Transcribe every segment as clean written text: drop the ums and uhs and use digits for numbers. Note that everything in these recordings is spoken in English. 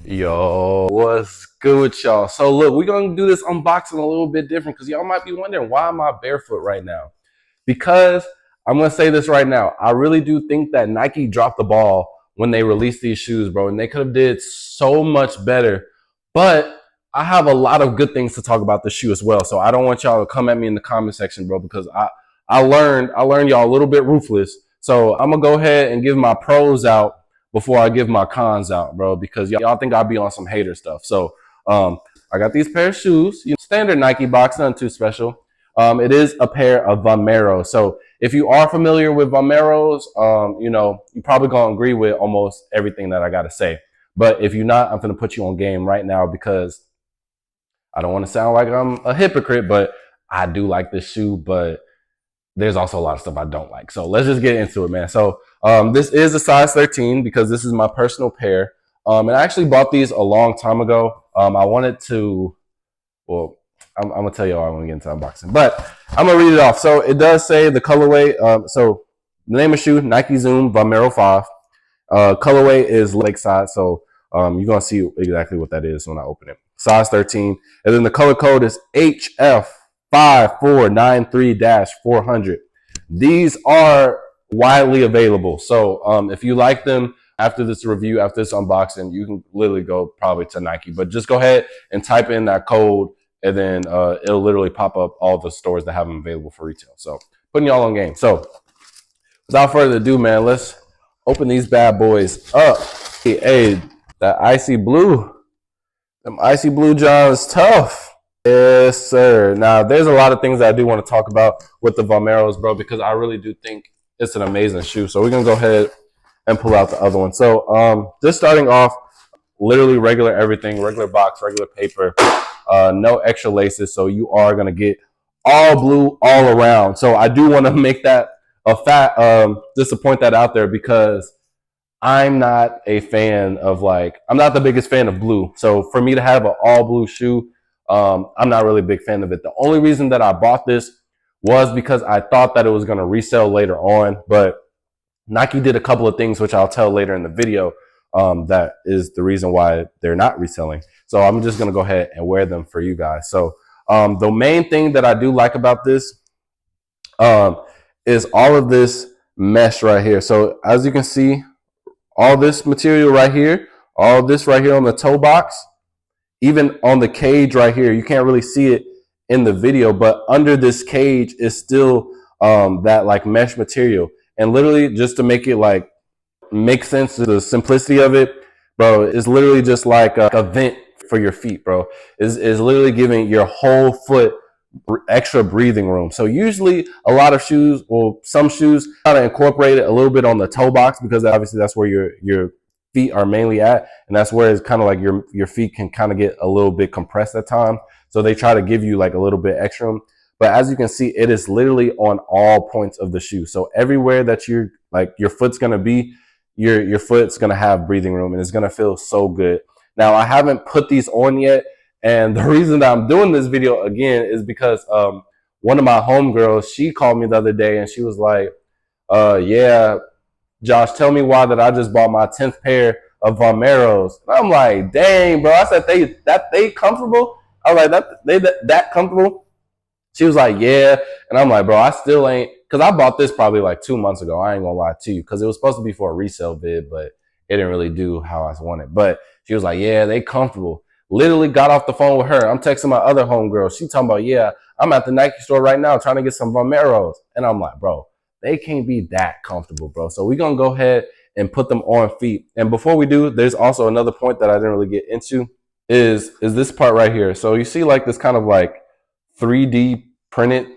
Yo, what's good with y'all? So look, we're gonna do this unboxing a little bit different because y'all might be wondering, why am I barefoot right now? Because I'm gonna say this right now. I really do think that Nike dropped the ball when they released these shoes, bro, and they could have did so much better. But I have a lot of good things to talk about the shoe as well. So I don't want y'all to come at me in the comment section, bro, because I learned y'all a little bit ruthless. So I'm gonna go ahead and give my pros out before I give my cons out, bro, because y'all think I'll be on some hater stuff. So I got these pair of shoes, standard Nike box, nothing too special. It is a pair of Vonmero. So if you are familiar with Vonmeros, you're probably gonna agree with almost everything that I gotta say. But if you're not, I'm gonna put you on game right now because I don't want to sound like I'm a hypocrite, but I do like this shoe, but there's also a lot of stuff I don't like. So let's just get into it, man. So this is a size 13 because this is my personal pair. And I actually bought these a long time ago. I wanted to, well, I'm gonna tell you all I want to get into unboxing, but I'm gonna read it off. So it does say the colorway. So the name of shoe, Nike Zoom Vonmero 5. Colorway is Lakeside. So you're gonna see exactly what that is when I open it. Size 13, and then the color code is HF5493-400. These are widely available. So if you like them, after this review, after this unboxing, you can literally go probably to Nike. But just go ahead and type in that code, and then it'll literally pop up all the stores that have them available for retail. So putting y'all on game. So without further ado, man, let's open these bad boys up. Hey, that icy blue. Them icy blue Johns tough. Yes, sir. Now, there's a lot of things that I do want to talk about with the Vonmeros, bro, because I really do think it's an amazing shoe. So we're going to go ahead and pull out the other one. So just starting off, literally regular everything, regular box, regular paper, no extra laces. So you are going to get all blue all around. So I do want to make that just to point that out there because I'm not a fan of I'm not the biggest fan of blue. So for me to have an all blue shoe, I'm not really a big fan of it. The only reason that I bought this was because I thought that it was going to resell later on, but Nike did a couple of things, which I'll tell later in the video. That is the reason why they're not reselling. So I'm just going to go ahead and wear them for you guys. So the main thing that I do like about this is all of this mesh right here. So as you can see, all this material right here, all this right here on the toe box, even on the cage right here, you can't really see it in the video, but under this cage is still that mesh material. And literally just to make it make sense to the simplicity of it, bro, it's literally just like a vent for your feet, bro. Is literally giving your whole foot extra breathing room. So usually a lot of shoes, well, some shoes kind of incorporate it a little bit on the toe box because obviously that's where your feet are mainly at, and that's where it's kind of like your feet can kind of get a little bit compressed at times. So they try to give you like a little bit extra room. But as you can see, it is literally on all points of the shoe. So everywhere that your foot's gonna be, your foot's gonna have breathing room, and it's gonna feel so good. Now I haven't put these on yet. And the reason that I'm doing this video again is because one of my homegirls, she called me the other day and she was like, yeah, Josh, tell me why that I just bought my 10th pair of Vonmeros. And I'm like, dang, bro. I said, they comfortable? I was like, that comfortable? She was like, yeah. And I'm like, bro, I still ain't, because I bought this probably like 2 months ago. I ain't gonna lie to you, because it was supposed to be for a resale bid, but it didn't really do how I wanted. But she was like, yeah, they comfortable. Literally got off the phone with her. I'm texting my other homegirl. She talking about, yeah, I'm at the Nike store right now trying to get some Vonmeros. And I'm like, bro, they can't be that comfortable, bro. So we're going to go ahead and put them on feet. And before we do, there's also another point that I didn't really get into is this part right here. So you see this kind of 3D printed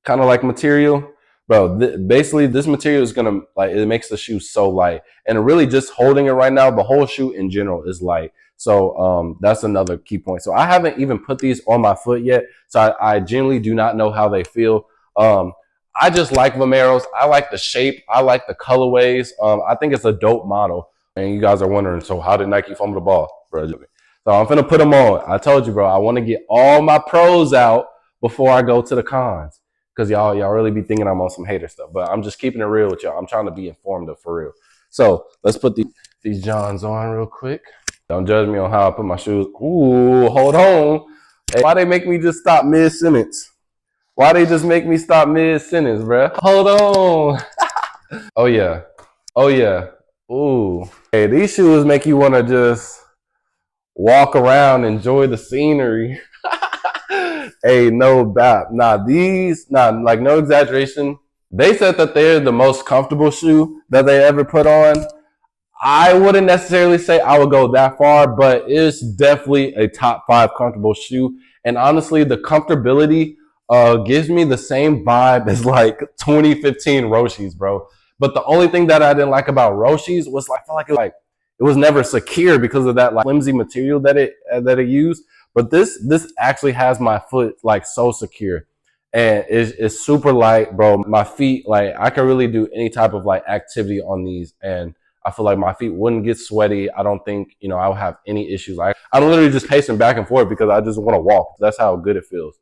kind of material. Bro, basically this material is going to it makes the shoe so light. And really just holding it right now, the whole shoe in general is light. So that's another key point. So I haven't even put these on my foot yet. So I genuinely do not know how they feel. I just like Vonmeros. I like the shape. I like the colorways. I think it's a dope model. And you guys are wondering, so how did Nike fumble the ball, bro? So I'm finna put them on. I told you, bro, I want to get all my pros out before I go to the cons. Because y'all really be thinking I'm on some hater stuff. But I'm just keeping it real with y'all. I'm trying to be informative for real. So let's put these Johns on real quick. Don't judge me on how I put my shoes. Ooh, hold on. Hey, why they make me just stop mid-sentence? Why they just make me stop mid-sentence, bruh? Hold on. Oh, yeah. Oh, yeah. Ooh. Hey, these shoes make you want to just walk around, enjoy the scenery. Hey, no doubt. Like no exaggeration. They said that they're the most comfortable shoe that they ever put on. I wouldn't necessarily say I would go that far, but it's definitely a top 5 comfortable shoe. And honestly, the comfortability gives me the same vibe as like 2015 Roshi's, bro. But the only thing that I didn't like about Roshi's was like, I feel like it was never secure because of that like flimsy material that it used. But this actually has my foot like so secure, and it's super light, bro. My feet, like I can really do any type of like activity on these, and I feel like my feet wouldn't get sweaty. I don't think, I would have any issues. I'm literally just pacing back and forth because I just want to walk. That's how good it feels.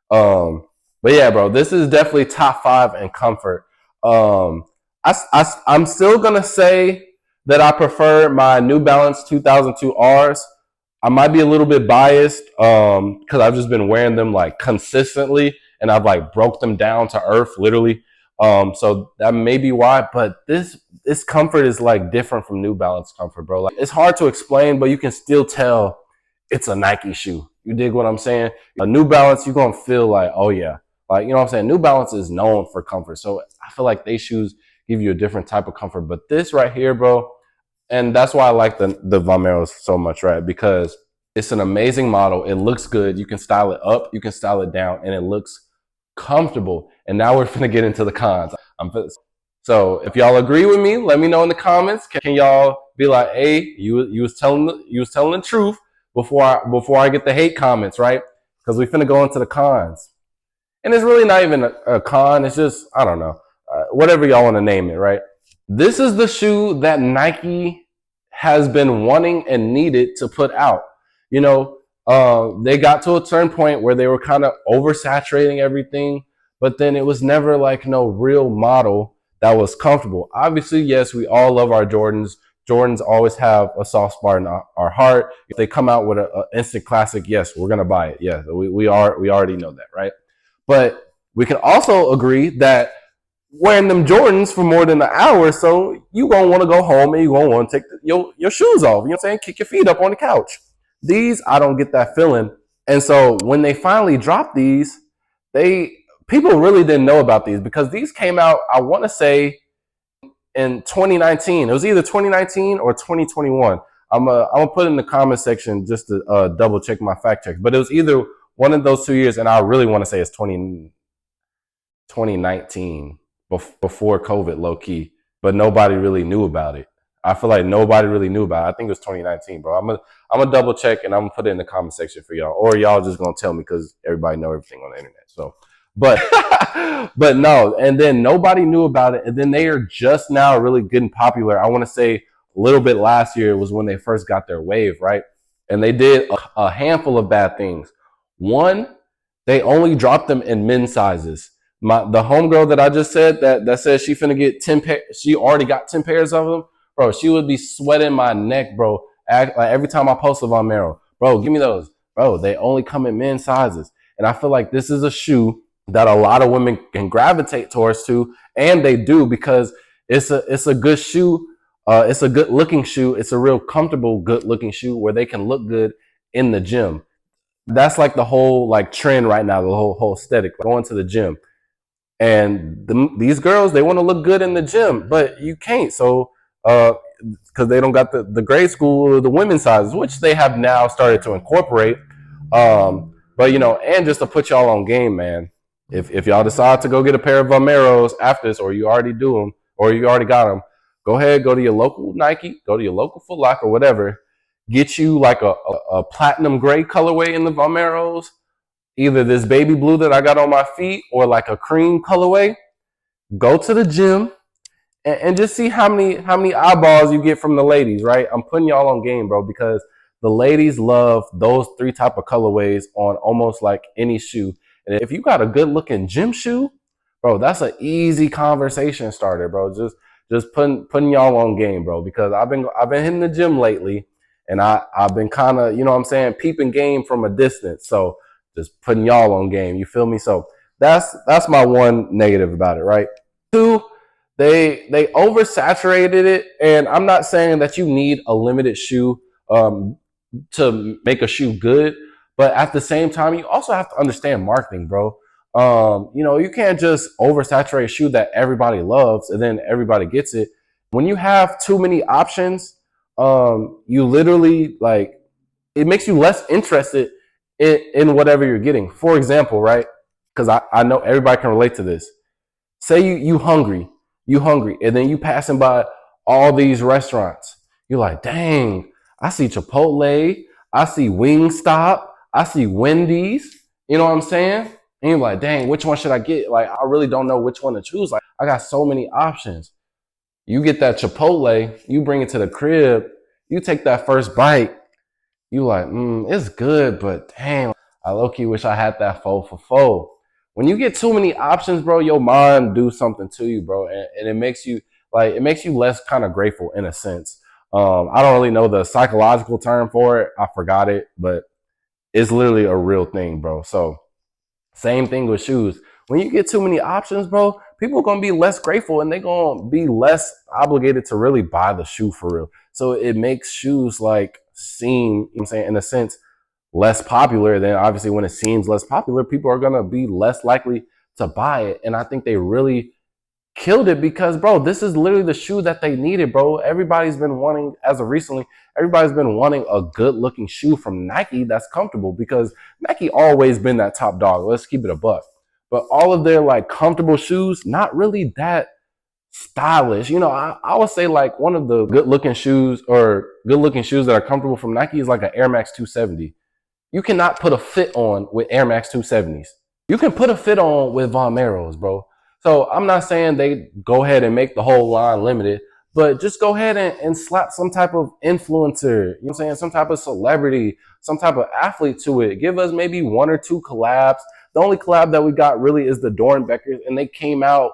But yeah, bro, this is definitely top 5 in comfort. I'm still going to say that I prefer my New Balance 2002 Rs. I might be a little bit biased because I've just been wearing them like consistently, and I've like broke them down to earth, literally. So that may be why, but this comfort is like different from New Balance comfort, bro. Like it's hard to explain, but you can still tell it's a Nike shoe. You dig what I'm saying? A New Balance, you're gonna feel like, oh yeah, like you know what I'm saying. New Balance is known for comfort, so I feel like they shoes give you a different type of comfort. But this right here, bro, and that's why I like the Vonmeros so much, right? Because it's an amazing model. It looks good. You can style it up, you can style it down, and it looks comfortable. And now we're gonna get into the cons. So if y'all agree with me, let me know in the comments. Can y'all be like, hey, you was telling the truth before I get the hate comments, right? Because we finna go into the cons. And it's really not even a con. It's just, I don't know, whatever y'all want to name it, right? This is the shoe that Nike has been wanting and needed to put out. They got to a certain point where they were kind of oversaturating everything, but then it was never like no real model that was comfortable. Obviously, yes, we all love our Jordans. Jordans always have a soft spot in our heart. If they come out with an instant classic, yes, we're gonna buy it. Yeah, we already know that, right? But we can also agree that wearing them Jordans for more than an hour, so you gonna want to go home and you gonna want to take your shoes off. You know what I'm saying? Kick your feet up on the couch. These, I don't get that feeling. And so when they finally dropped these, people really didn't know about these because these came out, I want to say, in 2019. It was either 2019 or 2021. I'm gonna put it in the comment section just to double check my fact checks. But it was either one of those 2 years, and I really want to say it's 2019 before COVID, low key. But nobody really knew about it. I feel like nobody really knew about it. I think it was 2019, bro. I'm gonna double check and I'm gonna put it in the comment section for y'all, or y'all just gonna tell me because everybody know everything on the internet. So, but but no, and then nobody knew about it, and then they are just now really getting popular. I want to say a little bit last year was when they first got their wave, right? And they did a handful of bad things. One, they only dropped them in men's sizes. The homegirl that I just said that said she finna get 10 pairs, she already got 10 pairs of them, bro. She would be sweating my neck, bro. Like every time I post a Vonmero, bro, give me those, bro. They only come in men's sizes, and I feel like this is a shoe that a lot of women can gravitate towards too, and they do because it's a good shoe. It's a good looking shoe. It's a real comfortable, good looking shoe where they can look good in the gym. That's like the whole like trend right now, the whole aesthetic, going to the gym. And these girls, they want to look good in the gym, but you can't. So, because they don't got the grade school or the women's sizes, which they have now started to incorporate. But and just to put y'all on game, man, if y'all decide to go get a pair of Vonmeros after this, or you already do them, or you already got them, go ahead, go to your local Nike, go to your local Foot Locker, whatever, get you like a platinum gray colorway in the Vonmeros, either this baby blue that I got on my feet or like a cream colorway. Go to the gym and just see how many eyeballs you get from the ladies, right? I'm putting y'all on game, bro, because the ladies love those 3 type of colorways on almost like any shoe. And if you got a good looking gym shoe, bro, that's an easy conversation starter, bro. Just putting y'all on game, bro, because I've been hitting the gym lately, And I've been kind of, you know what I'm saying, peeping game from a distance. So just putting y'all on game. You feel me? So that's my one negative about it, right? Two, they oversaturated it, and I'm not saying that you need a limited shoe to make a shoe good, but at the same time, you also have to understand marketing, bro. You know, you can't just oversaturate a shoe that everybody loves and then everybody gets it. When you have too many options, you literally like it makes you less interested in whatever you're getting. For example, right? Because I know everybody can relate to this. Say you hungry, and then you passing by all these restaurants. You're like, dang, I see Chipotle, I see Wingstop, I see Wendy's. You know what I'm saying? And you're like, dang, which one should I get? Like, I really don't know which one to choose. Like, I got so many options. You get that Chipotle, you bring it to the crib, you take that first bite, you like, it's good, but dang, I low-key wish I had that 4 for 4. When you get too many options, bro, your mind do something to you, bro, and it makes you less kind of grateful in a sense. I don't really know the psychological term for it. I forgot it, but it's literally a real thing, bro. So same thing with shoes. When you get too many options, bro, people are gonna be less grateful and they're gonna be less obligated to really buy the shoe for real. So it makes shoes like seem, you know what I'm saying, in a sense, less popular. Then obviously when it seems less popular, people are gonna be less likely to buy it. And I think they really killed it because, bro, this is literally the shoe that they needed, bro. Everybody's been wanting, as of recently, everybody's been wanting a good looking shoe from Nike that's comfortable, because Nike always been that top dog. Let's keep it a buck. But all of their like comfortable shoes, not really that stylish. You know, I would say like one of the good looking shoes that are comfortable from Nike is like an Air Max 270. You cannot put a fit on with Air Max 270s. You can put a fit on with Vonmeros, bro. So I'm not saying they go ahead and make the whole line limited, but just go ahead and slap some type of influencer, you know what I'm saying, some type of celebrity, some type of athlete to it. Give us maybe 1 or 2 collabs. The only collab that we got really is the Dornbeckers, and they came out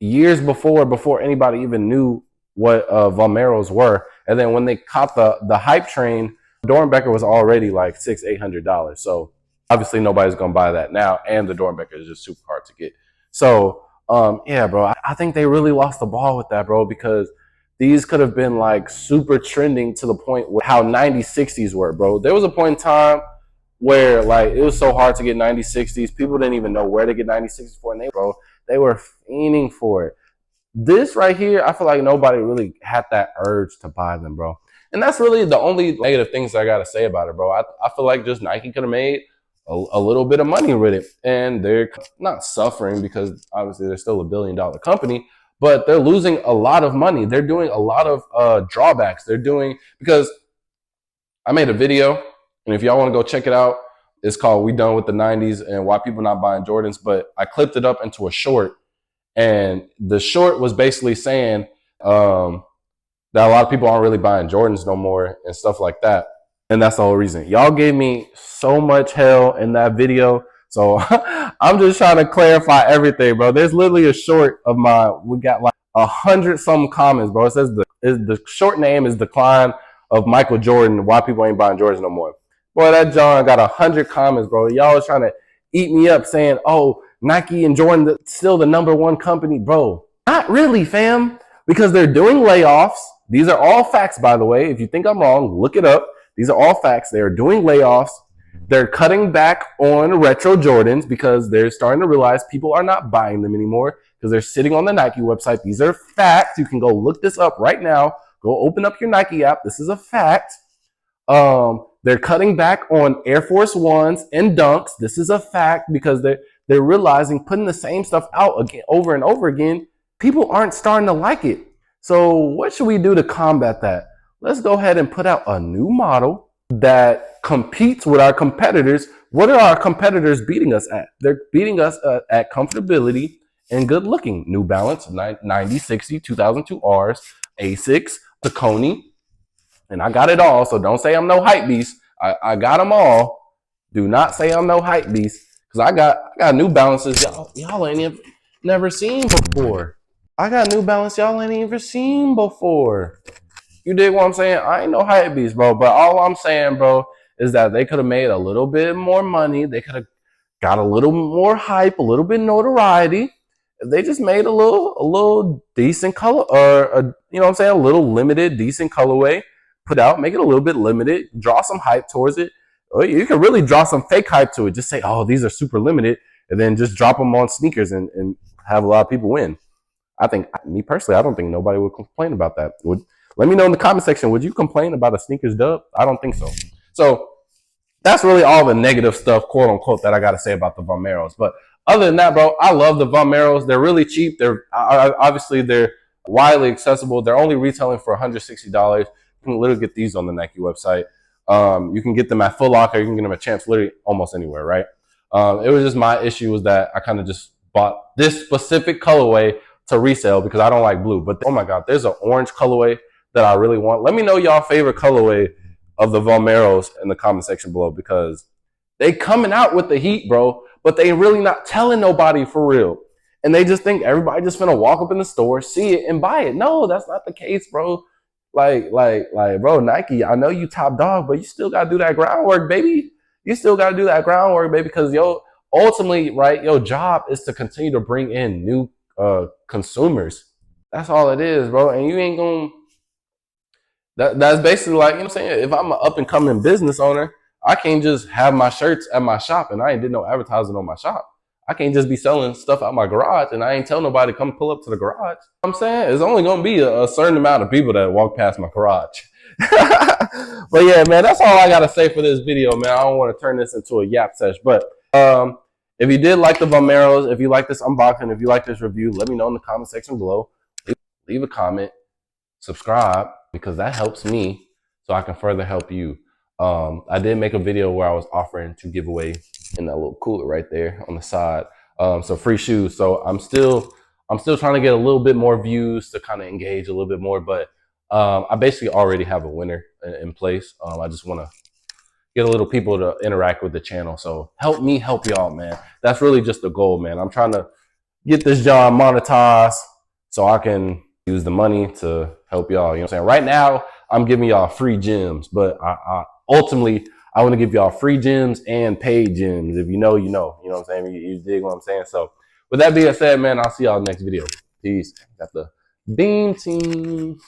years before anybody even knew what Vonmeros were. And then when they caught the hype train, Dornbecker was already like $600-800. So obviously nobody's gonna buy that now, and the Dornbecker is just super hard to get. So yeah, bro, I think they really lost the ball with that, bro, because these could have been like super trending to the point where how 9060s were, bro. There was a point in time where like it was so hard to get 9060s. People didn't even know where to get 9060s for, and they were fiending for it. This right here, I feel like nobody really had that urge to buy them, bro. And that's really the only negative things I got to say about it, bro. I feel like just Nike could have made a little bit of money with it. And they're not suffering because obviously they're still $1 billion company, but they're losing a lot of money. They're doing a lot of drawbacks. They're doing, because I made a video, and if y'all want to go check it out, it's called "We Done with the 90s and Why People Not Buying Jordans." But I clipped it up into a short, and the short was basically saying that a lot of people aren't really buying Jordans no more and stuff like that. And that's the whole reason. Y'all gave me so much hell in that video. So I'm just trying to clarify everything, bro. There's literally a short of mine. We got like 100 some comments, bro. It says the short name is "Decline of Michael Jordan, Why People Ain't Buying Jordans No More." Boy, that John got 100 comments, bro. Y'all was trying to eat me up saying, oh, Nike and Jordan still the #1 company, bro. Not really, fam, because they're doing layoffs. These are all facts, by the way. If you think I'm wrong, look it up. These are all facts. They are doing layoffs. They're cutting back on retro Jordans because they're starting to realize people are not buying them anymore because they're sitting on the Nike website. These are facts. You can go look this up right now. Go open up your Nike app. This is a fact. They're cutting back on Air Force Ones and Dunks. This is a fact because they're realizing putting the same stuff out again over and over again, people aren't starting to like it. So what should we do to combat that? Let's go ahead and put out a new model that competes with our competitors. What are our competitors beating us at? They're beating us at comfortability and good looking. New Balance 9060 2002 Rs, Asics, Saucony, and I got it all. So don't say I'm no hype beast. I got them all. Do not say I'm no hype beast, because I got New Balances y'all ain't never seen before. I got New Balance y'all ain't even seen before. You dig what I'm saying? I ain't no hype beast, bro. But all I'm saying, bro, is that they could have made a little bit more money. They could have got a little more hype, a little bit notoriety. If they just made a little decent color, or you know what I'm saying, a little limited, decent colorway, put out, make it a little bit limited, draw some hype towards it. Or you can really draw some fake hype to it. Just say, oh, these are super limited, and then just drop them on sneakers and have a lot of people win. I think, me personally, I don't think nobody would complain about that. Let me know in the comment section, would you complain about a sneakers dub? I don't think so. So that's really all the negative stuff, quote unquote, that I got to say about the Vonmeros. But other than that, bro, I love the Vonmeros. They're really cheap. They're obviously they're widely accessible. They're only retailing for $160. You can literally get these on the Nike website. You can get them at Foot Locker. You can get them at Champs, literally almost anywhere, right? It was just my issue was that I kind of just bought this specific colorway to resell because I don't like blue. But oh my God, there's an orange colorway that I really want. Let me know y'all favorite colorway of the Vonmeros in the comment section below, because they coming out with the heat, bro, but they really not telling nobody for real. And they just think everybody just gonna walk up in the store, see it, and buy it. No, that's not the case, bro. Bro, Nike, I know you top dog, but you still gotta do that groundwork, baby. You still gotta do that groundwork, baby, because ultimately, right, your job is to continue to bring in new consumers. That's all it is, bro. And you ain't gonna that's basically like, you know what I'm saying? If I'm an up and coming business owner, I can't just have my shirts at my shop and I ain't did no advertising on my shop. I can't just be selling stuff out my garage and I ain't tell nobody to come pull up to the garage. You know what I'm saying? It's only gonna be a certain amount of people that walk past my garage. But yeah, man, that's all I gotta say for this video, man. I don't want to turn this into a yap session. But if you did like the Vonmeros, if you like this unboxing, if you like this review, let me know in the comment section below. Leave a comment, subscribe, because that helps me so I can further help you. I did make a video where I was offering to give away in that little cooler right there on the side, so free shoes. So I'm still trying to get a little bit more views to kind of engage a little bit more, but I basically already have a winner in place. I just want to get a little people to interact with the channel. So help me help y'all, man. That's really just the goal, man. I'm trying to get this job monetized so I can use the money to help y'all. You know what I'm saying? Right now, I'm giving y'all free gems, but ultimately, I want to give y'all free gems and paid gems. If you know, you know. You know what I'm saying? You dig what I'm saying? So with that being said, man, I'll see y'all next video. Peace. Got the Beam Team.